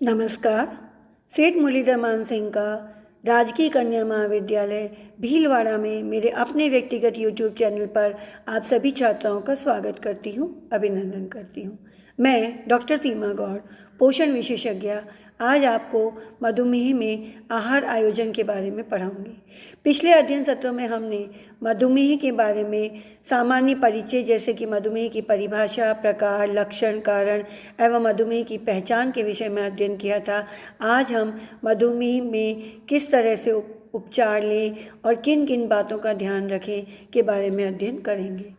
नमस्कार। सेठ मुरलीधर मान सिंह का राजकीय कन्या महाविद्यालय भीलवाड़ा में मेरे अपने व्यक्तिगत यूट्यूब चैनल पर आप सभी छात्राओं का स्वागत करती हूँ, अभिनंदन करती हूँ। मैं डॉक्टर सीमा गौड़, पोषण विशेषज्ञ, आज आपको मधुमेह में आहार आयोजन के बारे में पढ़ाऊंगी। पिछले अध्ययन सत्रों में हमने मधुमेह के बारे में सामान्य परिचय जैसे कि मधुमेह की परिभाषा, प्रकार, लक्षण, कारण एवं मधुमेह की पहचान के विषय में अध्ययन किया था। आज हम मधुमेह में किस तरह से उपचार लें और किन किन बातों का ध्यान रखें के बारे में अध्ययन करेंगे।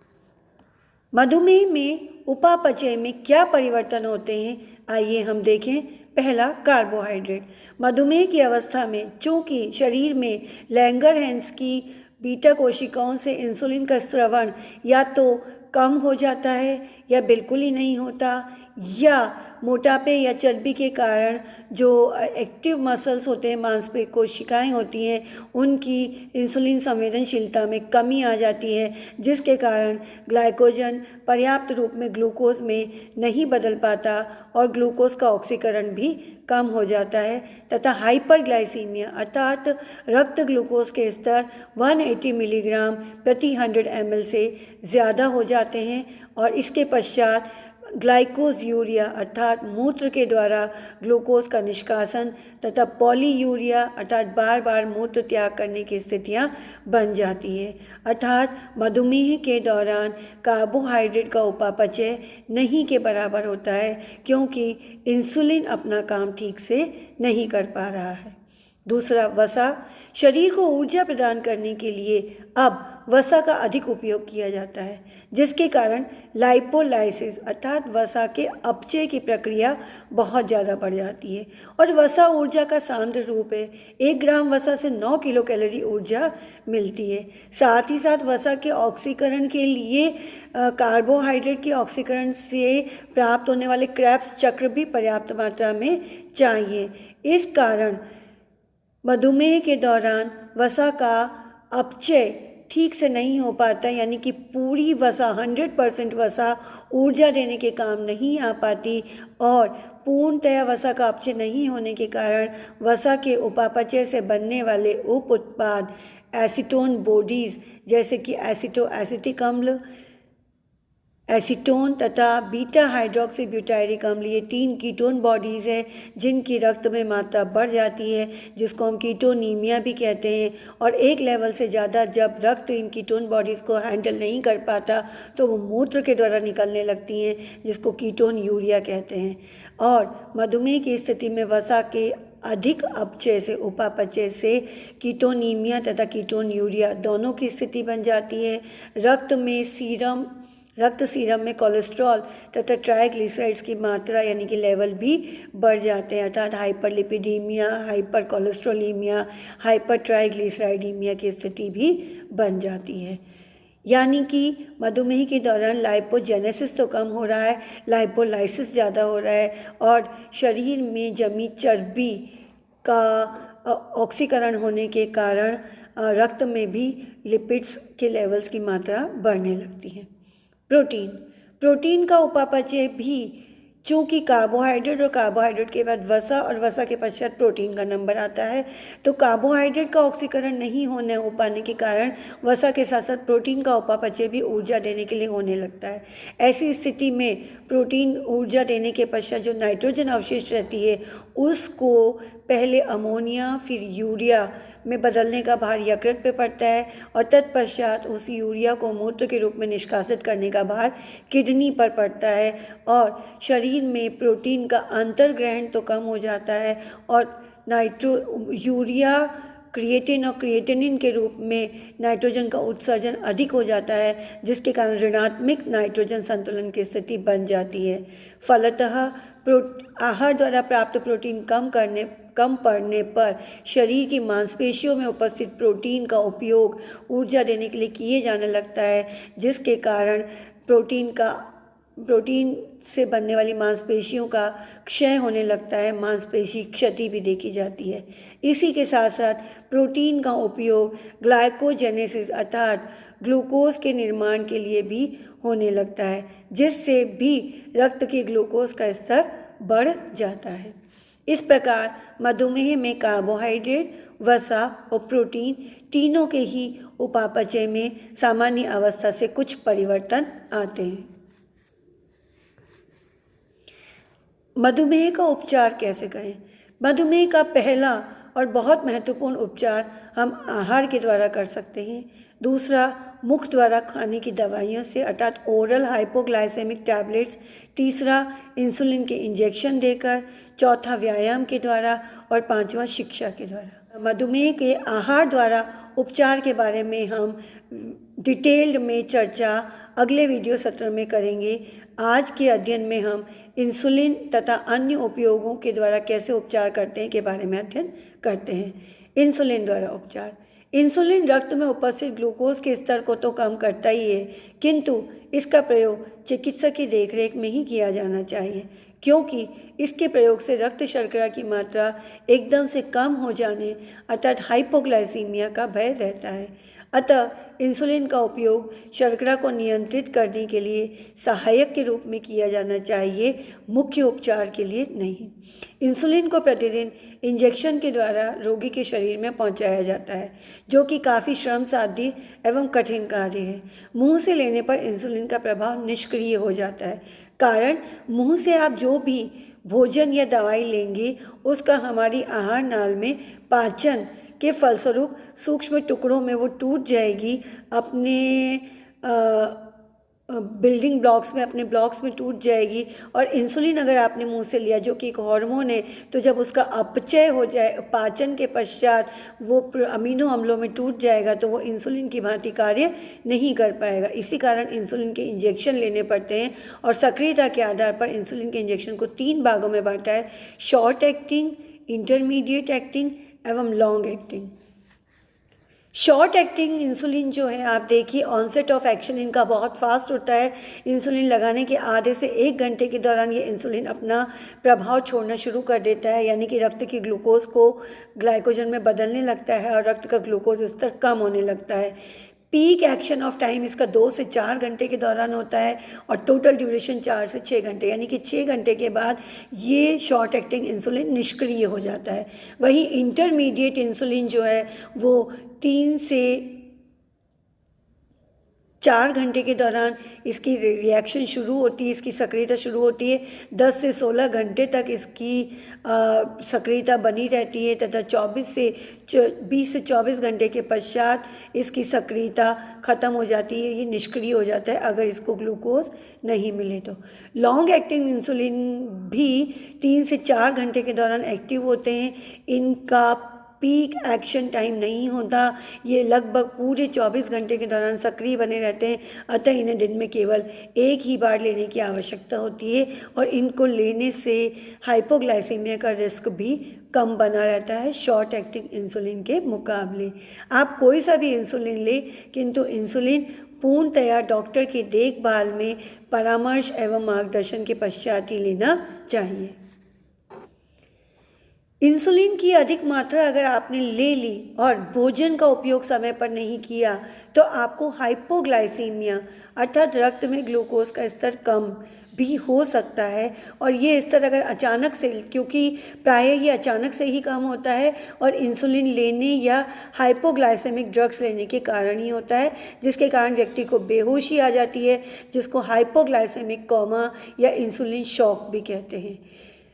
मधुमेह में उपापचय में क्या परिवर्तन होते हैं, आइए हम देखें। पहला, कार्बोहाइड्रेट। मधुमेह की अवस्था में चूँकि शरीर में लैंगरहैंस की बीटा कोशिकाओं से इंसुलिन का स्रवण या तो कम हो जाता है या बिल्कुल ही नहीं होता, या मोटापे या चर्बी के कारण जो एक्टिव मसल्स होते हैं, मांसपेशी कोशिकाएं होती हैं, उनकी इंसुलिन संवेदनशीलता में कमी आ जाती है, जिसके कारण ग्लाइकोजन पर्याप्त रूप में ग्लूकोज में नहीं बदल पाता और ग्लूकोज का ऑक्सीकरण भी कम हो जाता है, तथा हाइपरग्लाइसीमिया अर्थात रक्त ग्लूकोज के स्तर 180 मिलीग्राम प्रति 100 ml से ज़्यादा हो जाते हैं और इसके पश्चात ग्लाइकोज यूरिया अर्थात मूत्र के द्वारा ग्लूकोज का निष्कासन तथा पॉलीयूरिया अर्थात बार बार मूत्र त्याग करने की स्थितियां बन जाती है। अर्थात मधुमेह के दौरान कार्बोहाइड्रेट का उपापचय नहीं के बराबर होता है, क्योंकि इंसुलिन अपना काम ठीक से नहीं कर पा रहा है। दूसरा, वसा। शरीर को ऊर्जा प्रदान करने के लिए अब वसा का अधिक उपयोग किया जाता है, जिसके कारण लाइपोलाइसिस अर्थात वसा के अपचय की प्रक्रिया बहुत ज़्यादा बढ़ जाती है और वसा ऊर्जा का सांद्र रूप है। 1 ग्राम वसा से 9 किलो कैलोरी ऊर्जा मिलती है। साथ ही साथ वसा के ऑक्सीकरण के लिए कार्बोहाइड्रेट के ऑक्सीकरण से प्राप्त होने वाले क्रेब्स चक्र भी पर्याप्त मात्रा में चाहिए। इस कारण मधुमेह के दौरान वसा का अपचय ठीक से नहीं हो पाता, यानी कि पूरी वसा 100% वसा ऊर्जा देने के काम नहीं आ पाती और पूर्णतया वसा का अपचय नहीं होने के कारण वसा के उपापचय से बनने वाले उप उत्पाद एसीटोन बॉडीज़ जैसे कि एसिटिक अम्ल, एसीटोन तथा बीटा हाइड्रोक्सी ब्यूटायरिक अम्ल, ये 3 कीटोन बॉडीज़ हैं जिनकी रक्त में मात्रा बढ़ जाती है, जिसको हम कीटोनीमिया भी कहते हैं। और एक लेवल से ज़्यादा जब रक्त इन कीटोन बॉडीज़ को हैंडल नहीं कर पाता तो वो मूत्र के द्वारा निकलने लगती हैं, जिसको कीटोन यूरिया कहते हैं। और मधुमेह की स्थिति में वसा के अधिक अपचय से, उपापचय से कीटोनीमिया तथा कीटोन यूरिया दोनों की स्थिति बन जाती है। रक्त सीरम में कोलेस्ट्रॉल तथा ट्राइग्लिसराइड्स की मात्रा यानी कि लेवल भी बढ़ जाते हैं, अर्थात हाइपरलिपिडीमिया, हाइपर कोलेस्ट्रोलीमिया, हाइपर ट्राइग्लिसराइडीमिया की स्थिति भी बन जाती है। यानी कि मधुमेह के दौरान लाइपोजेनेसिस तो कम हो रहा है, लाइपोलाइसिस ज़्यादा हो रहा है और शरीर में जमी चर्बी का ऑक्सीकरण होने के कारण रक्त में भी लिपिड्स के लेवल्स की मात्रा बढ़ने लगती है। प्रोटीन का उपापचय भी, चूँकि कार्बोहाइड्रेट और कार्बोहाइड्रेट के बाद वसा और वसा के पश्चात प्रोटीन का नंबर आता है, तो कार्बोहाइड्रेट का ऑक्सीकरण नहीं हो पाने के कारण वसा के साथ साथ प्रोटीन का उपापचय भी ऊर्जा देने के लिए होने लगता है। ऐसी स्थिति में प्रोटीन ऊर्जा देने के पश्चात जो नाइट्रोजन अवशेष रहती है उसको पहले अमोनिया फिर यूरिया में बदलने का भार यकृत पे पड़ता है और तत्पश्चात उस यूरिया को मूत्र के रूप में निष्कासित करने का भार किडनी पर पड़ता है और शरीर में प्रोटीन का अंतर्ग्रहण तो कम हो जाता है और यूरिया क्रिएटिन और क्रिएटिनिन के रूप में नाइट्रोजन का उत्सर्जन अधिक हो जाता है, जिसके कारण ऋणात्मक नाइट्रोजन संतुलन की स्थिति बन जाती है। फलतः आहार द्वारा प्राप्त प्रोटीन कम पड़ने पर शरीर की मांसपेशियों में उपस्थित प्रोटीन का उपयोग ऊर्जा देने के लिए किए जाने लगता है, जिसके कारण प्रोटीन से बनने वाली मांसपेशियों का क्षय होने लगता है, मांसपेशी क्षति भी देखी जाती है। इसी के साथ साथ प्रोटीन का उपयोग ग्लाइकोजेनेसिस अर्थात ग्लूकोज के निर्माण के लिए भी होने लगता है, जिससे भी रक्त के ग्लूकोज का स्तर बढ़ जाता है। इस प्रकार मधुमेह में कार्बोहाइड्रेट, वसा और प्रोटीन तीनों के ही उपापचय में सामान्य अवस्था से कुछ परिवर्तन आते हैं। मधुमेह का उपचार कैसे करें? मधुमेह का पहला और बहुत महत्वपूर्ण उपचार हम आहार के द्वारा कर सकते हैं। दूसरा, मुख द्वारा खाने की दवाइयों से अर्थात ओरल हाइपोग्लाइसेमिक टैबलेट्स। तीसरा, इंसुलिन के इंजेक्शन देकर। चौथा, व्यायाम के द्वारा। और पांचवा, शिक्षा के द्वारा। मधुमेह के आहार द्वारा उपचार के बारे में हम डिटेल्ड में चर्चा अगले वीडियो सत्र में करेंगे। आज के अध्ययन में हम इंसुलिन तथा अन्य उपयोगों के द्वारा कैसे उपचार करते हैं के बारे में अध्ययन करते हैं। इंसुलिन द्वारा उपचार। इंसुलिन रक्त में उपस्थित ग्लूकोज के स्तर को तो कम करता ही है, किंतु इसका प्रयोग चिकित्सक की देखरेख में ही किया जाना चाहिए, क्योंकि इसके प्रयोग से रक्त शर्करा की मात्रा एकदम से कम हो जाने अर्थात हाइपोग्लाइसीमिया का भय रहता है। अतः इंसुलिन का उपयोग शर्करा को नियंत्रित करने के लिए सहायक के रूप में किया जाना चाहिए, मुख्य उपचार के लिए नहीं। इंसुलिन को प्रतिदिन इंजेक्शन के द्वारा रोगी के शरीर में पहुंचाया जाता है, जो कि काफ़ी श्रम साध्य एवं कठिन कार्य है। मुंह से लेने पर इंसुलिन का प्रभाव निष्क्रिय हो जाता है, कारण मुंह से आप जो भी भोजन या दवाई लेंगे उसका हमारी आहार नाल में पाचन के फलस्वरूप सूक्ष्म टुकड़ों में वो टूट जाएगी, अपने बिल्डिंग ब्लॉक्स में, अपने ब्लॉक्स में टूट जाएगी। और इंसुलिन अगर आपने मुंह से लिया, जो कि एक हार्मोन है, तो जब उसका अपचय हो जाए पाचन के पश्चात वो अमीनो अम्लों में टूट जाएगा, तो वो इंसुलिन की भांति कार्य नहीं कर पाएगा। इसी कारण इंसुलिन के इंजेक्शन लेने पड़ते हैं और सक्रियता के आधार पर इंसुलिन के इंजेक्शन को 3 भागों में बांटा है: शॉर्ट एक्टिंग, इंटरमीडिएट एक्टिंग एवं long acting. Short acting insulin जो है, आप देखिए ऑनसेट ऑफ एक्शन इनका बहुत फास्ट होता है। इंसुलिन लगाने के आधे से 1 घंटे के दौरान ये इंसुलिन अपना प्रभाव छोड़ना शुरू कर देता है, यानी कि रक्त की ग्लूकोज को ग्लाइकोजन में बदलने लगता है और रक्त का ग्लूकोज स्तर कम होने लगता है। पीक एक्शन ऑफ टाइम इसका 2 से 4 घंटे के दौरान होता है और टोटल ड्यूरेशन 4 से 6 घंटे, यानी कि 6 घंटे के बाद ये शॉर्ट एक्टिंग इंसुलिन निष्क्रिय हो जाता है। वहीं इंटरमीडिएट इंसुलिन जो है वो 3 से 4 घंटे के दौरान इसकी रिएक्शन शुरू होती है, इसकी सक्रियता शुरू होती है। 10 से 16 घंटे तक इसकी सक्रियता बनी रहती है तथा 20 से 24 घंटे के पश्चात इसकी सक्रियता ख़त्म हो जाती है, ये निष्क्रिय हो जाता है अगर इसको ग्लूकोज नहीं मिले तो। लॉन्ग एक्टिंग इंसुलिन भी 3 से 4 घंटे के दौरान एक्टिव होते हैं। इनका पीक एक्शन टाइम नहीं होता, ये लगभग पूरे 24 घंटे के दौरान सक्रिय बने रहते हैं। अतः इन्हें दिन में केवल 1 ही बार लेने की आवश्यकता होती है और इनको लेने से हाइपोग्लाइसीमिया का रिस्क भी कम बना रहता है शॉर्ट एक्टिंग इंसुलिन के मुकाबले। आप कोई सा भी इंसुलिन लें, किंतु इंसुलिन पूर्णतया डॉक्टर की देखभाल में परामर्श एवं मार्गदर्शन के पश्चात ही लेना चाहिए। इंसुलिन की अधिक मात्रा अगर आपने ले ली और भोजन का उपयोग समय पर नहीं किया तो आपको हाइपोग्लाइसीमिया अर्थात रक्त में ग्लूकोज का स्तर कम भी हो सकता है। और ये स्तर अगर अचानक से, क्योंकि प्रायः ये अचानक से ही कम होता है और इंसुलिन लेने या हाइपोग्लाइसेमिक ड्रग्स लेने के कारण ही होता है, जिसके कारण व्यक्ति को बेहोशी आ जाती है, जिसको हाइपोग्लाइसेमिक कोमा या इंसुलिन शॉक भी कहते हैं।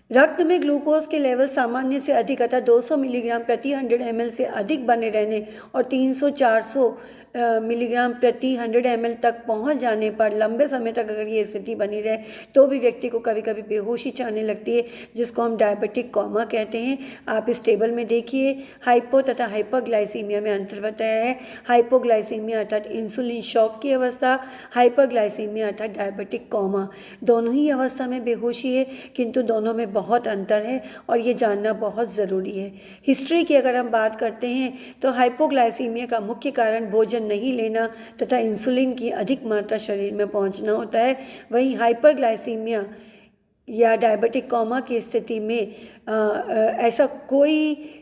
रक्त में ग्लूकोज के लेवल सामान्य से अधिक अर्थात 200 मिलीग्राम प्रति 100 ml से अधिक बने रहने और 300-400 मिलीग्राम प्रति 100 ml तक पहुंच जाने पर लंबे समय तक अगर ये स्थिति बनी रहे तो भी व्यक्ति को कभी कभी बेहोशी छाने लगती है, जिसको हम डायबिटिक कोमा कहते हैं। आप इस टेबल में देखिए, हाइपो तथा हाइपरग्लाइसीमिया में अंतर बताया है। हाइपोग्लाइसीमिया अर्थात इंसुलिन शॉक की अवस्था, हाइपरग्लाइसीमिया अर्थात डायबिटिक कोमा। दोनों ही अवस्था में बेहोशी है, किंतु दोनों में बहुत अंतर है और ये जानना बहुत ज़रूरी है। हिस्ट्री की अगर हम बात करते हैं तो हाइपोग्लाइसीमिया का मुख्य कारण भोजन नहीं लेना तथा इंसुलिन की अधिक मात्रा शरीर में पहुंचना होता है। वहीं हाइपरग्लाइसीमिया या डायबिटिक कोमा की स्थिति में ऐसा कोई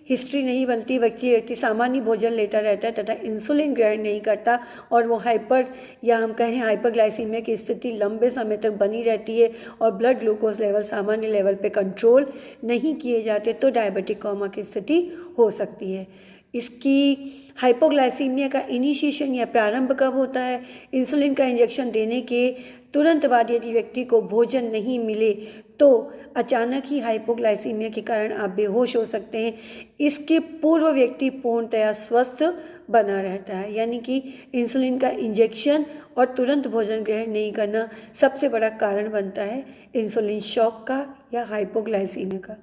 हिस्ट्री नहीं बनती। व्यक्ति सामान्य भोजन लेता रहता है तथा इंसुलिन ग्रहण नहीं करता और वो हाइपर या हम कहें हाइपरग्लाइसीमिया की स्थिति लंबे समय तक बनी रहती है और ब्लड ग्लूकोज लेवल सामान्य लेवल पे कंट्रोल नहीं किए जाते, तो डायबिटिक कोमा की स्थिति हो सकती है। इसकी हाइपोग्लाइसीमिया का इनिशिएशन या प्रारंभ कब होता है? इंसुलिन का इंजेक्शन देने के तुरंत बाद यदि व्यक्ति को भोजन नहीं मिले तो अचानक ही हाइपोग्लाइसीमिया के कारण आप बेहोश हो सकते हैं। इसके पूर्व व्यक्ति पूर्णतया स्वस्थ बना रहता है, यानी कि इंसुलिन का इंजेक्शन और तुरंत भोजन ग्रहण नहीं करना सबसे बड़ा कारण बनता है इंसुलिन शॉक का या हाइपोग्लाइसीमिया का।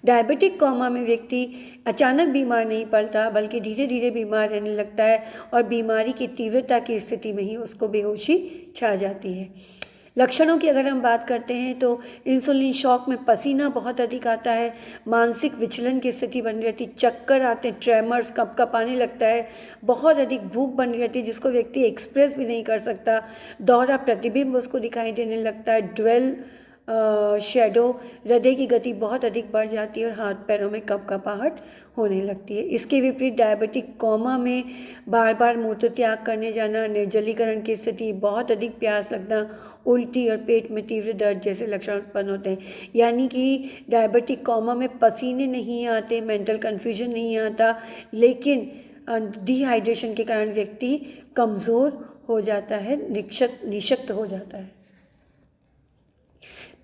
डायबिटिक कोमा में व्यक्ति अचानक बीमार नहीं पड़ता बल्कि धीरे धीरे बीमार रहने लगता है और बीमारी की तीव्रता की स्थिति में ही उसको बेहोशी छा जाती है। लक्षणों की अगर हम बात करते हैं तो इंसुलिन शॉक में पसीना बहुत अधिक आता है, मानसिक विचलन की स्थिति बनी रहती, चक्कर आते हैं, ट्रेमर्स, कँपकँपाने लगता है, बहुत अधिक भूख बनी रहती है जिसको व्यक्ति एक्सप्रेस भी नहीं कर सकता, दोहरा प्रतिबिंब उसको दिखाई देने लगता है, ड्वेल शेडो, हृदय की गति बहुत अधिक बढ़ जाती है और हाथ पैरों में कँपकँपाहट होने लगती है। इसके विपरीत डायबिटिक कोमा में बार बार मूत्र त्याग करने जाना, निर्जलीकरण की स्थिति, बहुत अधिक प्यास लगना, उल्टी और पेट में तीव्र दर्द जैसे लक्षण उत्पन्न होते हैं। यानी कि डायबिटिक कोमा में पसीने नहीं आते, मेंटल कन्फ्यूजन नहीं आता, लेकिन डिहाइड्रेशन के कारण व्यक्ति कमज़ोर हो जाता है, निशक्त हो जाता है।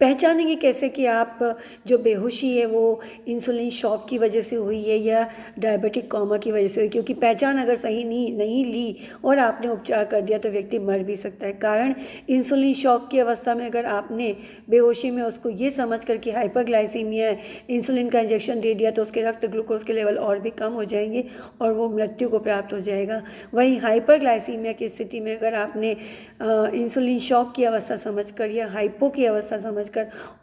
पहचानेंगे कैसे कि आप जो बेहोशी है वो इंसुलिन शॉक की वजह से हुई है या डायबिटिक कोमा की वजह से हुई? क्योंकि पहचान अगर सही नहीं ली और आपने उपचार कर दिया तो व्यक्ति मर भी सकता है। कारण इंसुलिन शॉक की अवस्था में अगर आपने बेहोशी में उसको ये समझ कर कि हाइपरग्लाइसीमिया है, इंसुलिन का इंजेक्शन दे दिया तो उसके रक्त ग्लूकोज के लेवल और भी कम हो जाएंगे और वो मृत्यु को प्राप्त हो जाएगा। वहीं हाइपरग्लाइसीमिया की स्थिति में अगर आपने इंसुलिन शॉक की अवस्था समझकर या हाइपो की अवस्था समझकर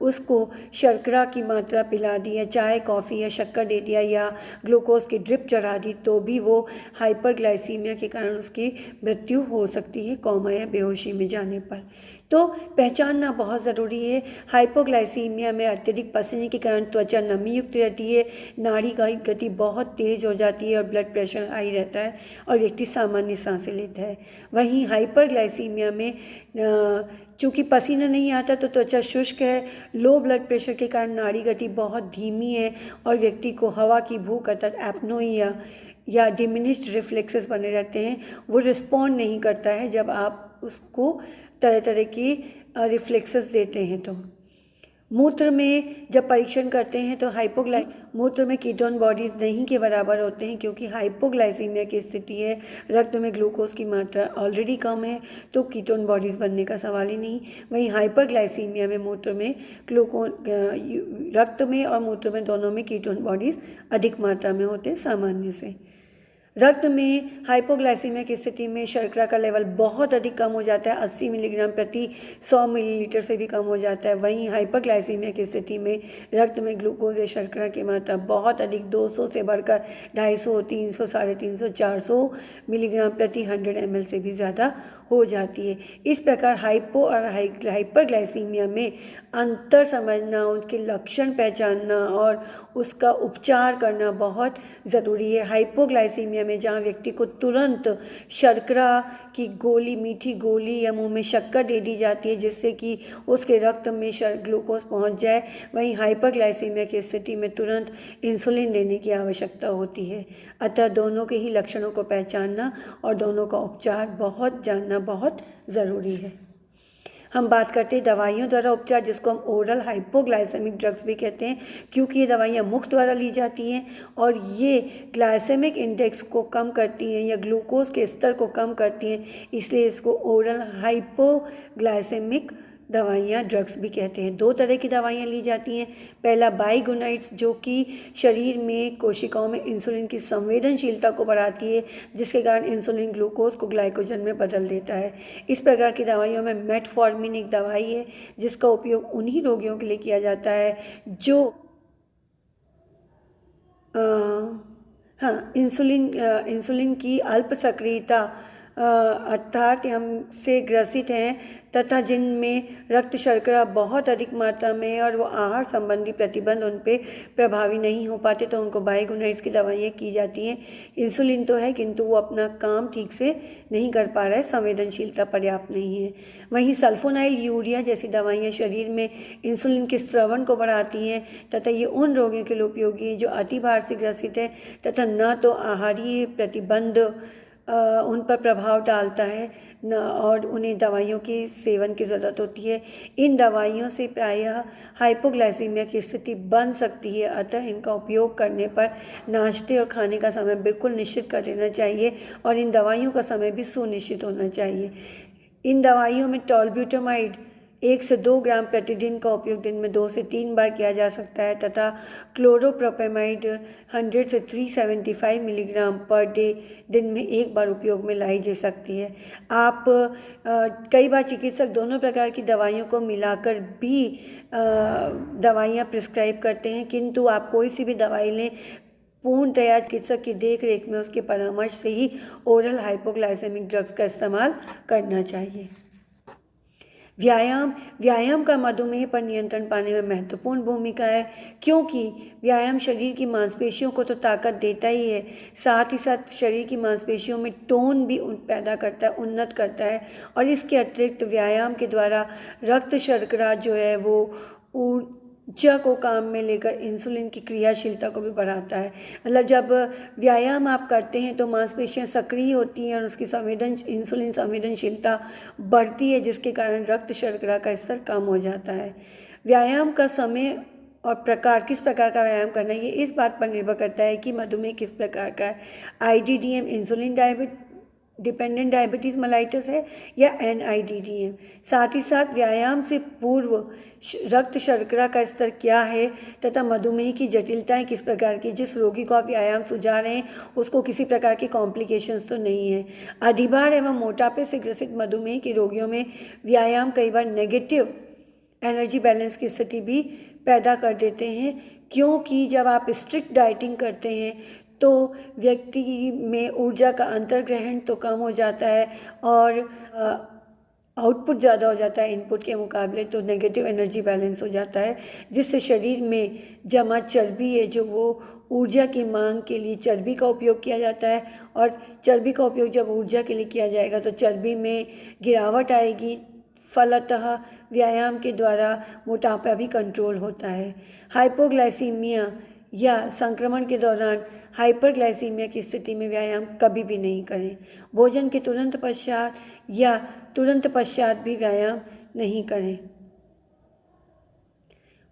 उसको शर्करा की मात्रा पिला दी है, चाय कॉफ़ी या शक्कर दे दिया या ग्लूकोज की ड्रिप चढ़ा दी, तो भी वो हाइपरग्लाइसीमिया के कारण उसकी मृत्यु हो सकती है कोमा या बेहोशी में जाने पर। तो पहचानना बहुत ज़रूरी है। हाइपोग्लाइसीमिया में अत्यधिक पसीने के कारण त्वचा नमी युक्त रहती है, नाड़ी का गति बहुत तेज़ हो जाती है और ब्लड प्रेशर हाई रहता है और व्यक्ति सामान्य सांसें लेता है। वहीं हाइपरग्लाइसीमिया में चूँकि पसीना नहीं आता तो त्वचा शुष्क है, लो ब्लड प्रेशर के कारण नाड़ी गति बहुत धीमी है और व्यक्ति को हवा की भूख अर्थात एपनोइया या डिमिनिश्ड रिफ्लेक्सेस बने रहते हैं। वो रिस्पॉन्ड नहीं करता है जब आप उसको तरह तरह की रिफ्लेक्सेस देते हैं। तो मूत्र में जब परीक्षण करते हैं तो मूत्र में कीटोन बॉडीज़ नहीं के बराबर होते हैं क्योंकि हाइपोग्लाइसीमिया की स्थिति है, रक्त में ग्लूकोज की मात्रा ऑलरेडी कम है तो कीटोन बॉडीज़ बनने का सवाल ही नहीं। वहीं हाइपरग्लाइसीमिया में मूत्र में रक्त में और मूत्र में दोनों में कीटोन बॉडीज़ अधिक मात्रा में होते हैं सामान्य से। रक्त में हाइपोग्लाइसीमिया की स्थिति में शर्करा का लेवल बहुत अधिक कम हो जाता है, 80 मिलीग्राम प्रति 100 मिलीलीटर से भी कम हो जाता है। वहीं हाइपरग्लाइसीमिया की स्थिति में रक्त में ग्लूकोज या शर्करा की मात्रा बहुत अधिक 200 से बढ़कर 250, 300, 350, 400 मिलीग्राम प्रति 100 ml से भी ज़्यादा हो जाती है। इस प्रकार हाइपो और हाइपरग्लाइसीमिया में अंतर समझना, उसके लक्षण पहचानना और उसका उपचार करना बहुत ज़रूरी है। हाइपोग्लाइसीमिया में जहाँ व्यक्ति को तुरंत शर्करा की गोली, मीठी गोली या मुंह में शक्कर दे दी जाती है जिससे कि उसके रक्त में ग्लूकोज पहुंच जाए, वहीं हाइपरग्लाइसीमिया की स्थिति में तुरंत इंसुलिन देने की आवश्यकता होती है। अतः दोनों के ही लक्षणों को पहचानना और दोनों का उपचार जानना बहुत ज़रूरी है। हम बात करते हैं दवाइयों द्वारा उपचार, जिसको हम ओरल हाइपोग्लाइसेमिक ड्रग्स भी कहते हैं क्योंकि ये दवाइयाँ मुख द्वारा ली जाती हैं और ये ग्लाइसेमिक इंडेक्स को कम करती हैं या ग्लूकोज के स्तर को कम करती हैं, इसलिए इसको ओरल हाइपोग्लाइसेमिक दवाइयाँ ड्रग्स भी कहते हैं। दो तरह की दवाइयाँ ली जाती हैं। पहला बाइगोनाइड्स जो कि शरीर में कोशिकाओं में इंसुलिन की संवेदनशीलता को बढ़ाती है जिसके कारण इंसुलिन ग्लूकोज को ग्लाइकोजन में बदल देता है। इस प्रकार की दवाइयों में मेटफॉर्मिन एक दवाई है जिसका उपयोग उन्हीं रोगियों के लिए किया जाता है जो इंसुलिन की अल्प सक्रियता अर्थात हमसे ग्रसित हैं तथा जिनमें रक्त शर्करा बहुत अधिक मात्रा में है और वो आहार संबंधी प्रतिबंध उन पे प्रभावी नहीं हो पाते, तो उनको बाइगोनाइड्स की दवाइयाँ की जाती हैं। इंसुलिन तो है किंतु वो अपना काम ठीक से नहीं कर पा रहा है, संवेदनशीलता पर्याप्त नहीं है। वहीं सल्फोनाइल यूरिया जैसी दवाइयाँ शरीर में इंसुलिन के स्रवण को बढ़ाती हैं तथा ये उन रोगियों के लिए उपयोगी है जो अतिभार से ग्रसित है तथा न तो आहारीय प्रतिबंध उन पर प्रभाव डालता है न और उन्हें दवाइयों की सेवन की ज़रूरत होती है। इन दवाइयों से प्रायः हाइपोग्लाइसीमिया की स्थिति बन सकती है, अतः इनका उपयोग करने पर नाश्ते और खाने का समय बिल्कुल निश्चित कर लेना चाहिए और इन दवाइयों का समय भी सुनिश्चित होना चाहिए। इन दवाइयों में टॉलब्यूटामाइड 1 से 2 ग्राम प्रतिदिन का उपयोग दिन में 2 से 3 बार किया जा सकता है तथा क्लोरोप्रोपेमाइड 100 से 375 मिलीग्राम पर डे दिन में 1 बार उपयोग में लाई जा सकती है। आप कई बार चिकित्सक दोनों प्रकार की दवाइयों को मिलाकर भी दवाइयाँ प्रिस्क्राइब करते हैं, किंतु आप कोई सी भी दवाई लें पूर्णतया चिकित्सक की देख रेख में उसके परामर्श से ही ओरल हाइपोग्लाइसेमिक ड्रग्स का इस्तेमाल करना चाहिए। व्यायाम का मधुमेह पर नियंत्रण पाने में महत्वपूर्ण भूमिका है, क्योंकि व्यायाम शरीर की मांसपेशियों को तो ताकत देता ही है, साथ ही साथ शरीर की मांसपेशियों में टोन भी पैदा करता है, उन्नत करता है और इसके अतिरिक्त व्यायाम के द्वारा रक्त शर्करा जो है वो ऊर्जा को काम में लेकर इंसुलिन की क्रियाशीलता को भी बढ़ाता है। मतलब जब व्यायाम आप करते हैं तो मांसपेशियां सक्रिय होती हैं और उसकी इंसुलिन संवेदनशीलता बढ़ती है, जिसके कारण रक्त शर्करा का स्तर कम हो जाता है। व्यायाम का समय और प्रकार, किस प्रकार का व्यायाम करना है, ये इस बात पर निर्भर करता है कि मधुमेह किस प्रकार का है। IDDM insulin dependent diabetes mellitus है या NIDDM। साथ ही साथ व्यायाम से पूर्व रक्त शर्करा का स्तर क्या है तथा मधुमेह की जटिलताएं किस प्रकार की, जिस रोगी को आप व्यायाम सुझा रहे हैं उसको किसी प्रकार की कॉम्प्लिकेशंस तो नहीं है। अधिभार एवं मोटापे से ग्रसित मधुमेह के रोगियों में व्यायाम कई बार नेगेटिव एनर्जी बैलेंस की स्थिति भी पैदा कर देते हैं, क्योंकि जब आप स्ट्रिक्ट डाइटिंग करते हैं तो व्यक्ति में ऊर्जा का अंतर्ग्रहण तो कम हो जाता है और आउटपुट ज़्यादा हो जाता है इनपुट के मुकाबले, तो नेगेटिव एनर्जी बैलेंस हो जाता है, जिससे शरीर में जमा चर्बी है जो वो ऊर्जा की मांग के लिए चर्बी का उपयोग किया जाता है और चर्बी का उपयोग जब ऊर्जा के लिए किया जाएगा तो चर्बी में गिरावट आएगी, फलतः व्यायाम के द्वारा मोटापा भी कंट्रोल होता है। हाइपोग्लाइसीमिया या संक्रमण के दौरान हाइपरग्लाइसीमिया की स्थिति में व्यायाम कभी भी नहीं करें। भोजन के तुरंत पश्चात या तुरंत पश्चात भी व्यायाम नहीं करें।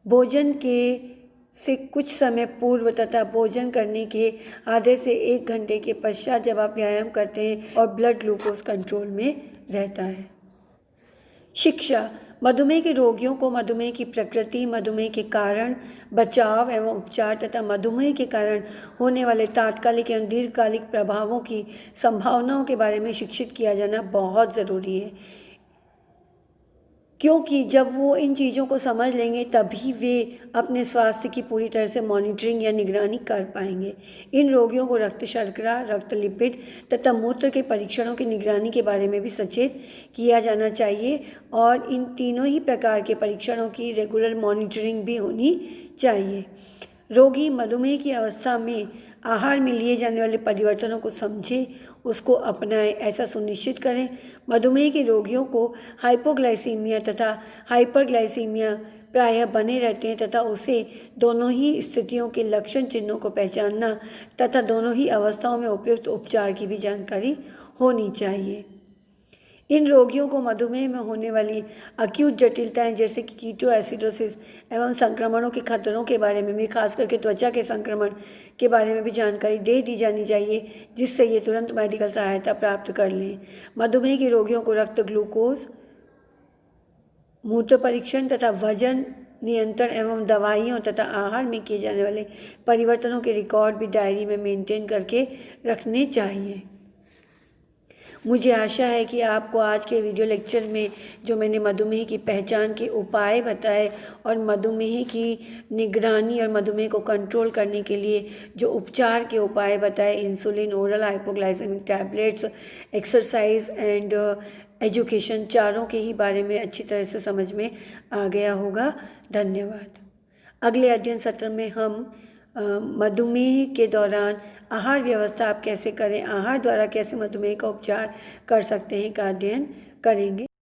भोजन के से कुछ समय पूर्व तथा भोजन करने के आधे से 1 घंटे के पश्चात जब आप व्यायाम करते हैं और ब्लड ग्लूकोज कंट्रोल में रहता है। शिक्षा, मधुमेह के रोगियों को मधुमेह की प्रकृति, मधुमेह के कारण, बचाव एवं उपचार तथा मधुमेह के कारण होने वाले तात्कालिक एवं दीर्घकालिक प्रभावों की संभावनाओं के बारे में शिक्षित किया जाना बहुत ज़रूरी है, क्योंकि जब वो इन चीज़ों को समझ लेंगे तभी वे अपने स्वास्थ्य की पूरी तरह से मॉनिटरिंग या निगरानी कर पाएंगे। इन रोगियों को रक्त शर्करा, रक्त लिपिड तथा मूत्र के परीक्षणों की निगरानी के बारे में भी सचेत किया जाना चाहिए और इन तीनों ही प्रकार के परीक्षणों की रेगुलर मॉनिटरिंग भी होनी चाहिए। रोगी मधुमेह की अवस्था में आहार में लिए जाने वाले परिवर्तनों को समझें, उसको अपनाएं, ऐसा सुनिश्चित करें। मधुमेह के रोगियों को हाइपोग्लाइसीमिया तथा हाइपरग्लाइसीमिया प्रायः बने रहते हैं तथा उसे दोनों ही स्थितियों के लक्षण चिन्हों को पहचानना तथा दोनों ही अवस्थाओं में उपयुक्त उपचार की भी जानकारी होनी चाहिए। इन रोगियों को मधुमेह में होने वाली अक्यूट जटिलताएं जैसे कि कीटोएसिडोसिस एवं संक्रमणों के खतरों के बारे में भी, खास करके त्वचा के संक्रमण के बारे में भी जानकारी दे दी जानी चाहिए, जिससे ये तुरंत मेडिकल सहायता प्राप्त कर लें। मधुमेह के रोगियों को रक्त ग्लूकोज, मूत्र परीक्षण तथा वजन नियंत्रण एवं दवाइयों तथा आहार में किए जाने वाले परिवर्तनों के रिकॉर्ड भी डायरी में मेंटेन करके रखने चाहिए। मुझे आशा है कि आपको आज के वीडियो लेक्चर में जो मैंने मधुमेह की पहचान के उपाय बताए और मधुमेह की निगरानी और मधुमेह को कंट्रोल करने के लिए जो उपचार के उपाय बताए, insulin, oral hypoglycaemic tablets, exercise and education, चारों के ही बारे में अच्छी तरह से समझ में आ गया होगा। धन्यवाद। अगले अध्ययन सत्र में हम मधुमेह के दौरान आहार व्यवस्था आप कैसे करें, आहार द्वारा कैसे मधुमेह का उपचार कर सकते हैं का अध्ययन करेंगे।